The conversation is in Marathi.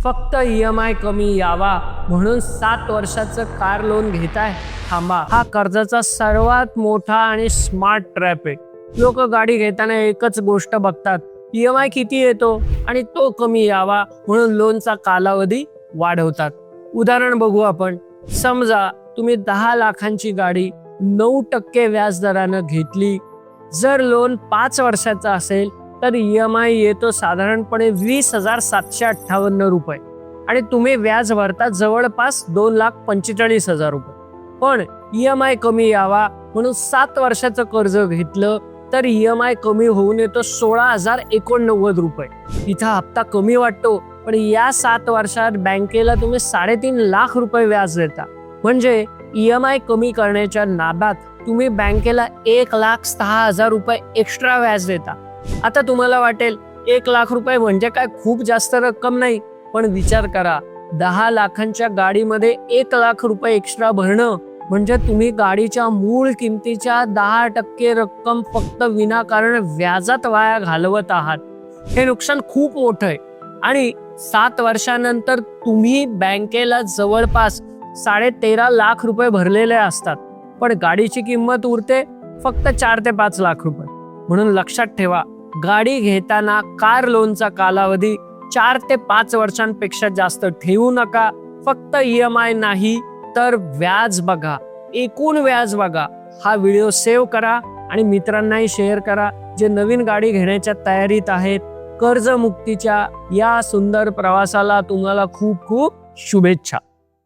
फक्त EMI कमी यावा म्हणून 7 वर्षाचं कार लोन घेताय? थांबा, हा कर्जाचा सर्वात मोठा आणि स्मार्ट ट्रॅप आहे. लोक गाडी घेताना एकच गोष्ट बघतात, EMI किती येतो आणि तो कमी यावा म्हणून लोनचा कालावधी वाढवतात. उदाहरण बघू आपण. समजा तुम्ही 10 लाखांची गाडी 9% व्याजदरानं घेतली. जर लोन 5 वर्षाचा असेल तर EMI येतो साधारणपणे 20,758 रुपये आणि तुम्ही व्याज भरता जवळपास 2,45,000 रुपये. पण EMI कमी यावा म्हणून 7 वर्षाचं कर्ज घेतलं तर EMI कमी होऊन येतो 16,089 रुपये. इथं हप्ता कमी वाटतो, पण या 7 वर्षात बँकेला तुम्ही 3.5 लाख रुपये व्याज देता. म्हणजे EMI कमी करण्याच्या नादात तुम्ही बँकेला 1,06,000 रुपये एक्स्ट्रा व्याज देता. आता तुम्हाला वाटेल 1 लाख रुपये म्हणजे काय खूप जास्त रक्कम नाही, पण विचार करा, 10 लाखांच्या गाडीमध्ये 1 लाख रुपये एक्स्ट्रा भरणं म्हणजे तुम्ही गाडीच्या मूळ किमतीच्या 10% रक्कम फक्त विनाकारण व्याजात वाया घालवत आहात. हे नुकसान खूप मोठं आहे आणि 7 वर्षानंतर तुम्ही बँकेला जवळपास 13.5 लाख रुपये भरलेले असतात, पण गाडीची किंमत उरते फक्त 4 ते 5 लाख रुपये. म्हणून लक्षात ठेवा, गाडी घेताना कार लोनचा कालावधी 4 ते 5 वर्षांपेक्षा जास्त ठेवू नका. फक्त EMI नाही तर व्याज बघा, एकूण व्याज बघा. हा व्हिडिओ सेव्ह करा आणि मित्रांनाही शेअर करा जे नवीन गाडी घेण्याच्या तयारीत आहेत. कर्जमुक्तीच्या या सुंदर प्रवासाला तुम्हाला खूप खूप शुभेच्छा.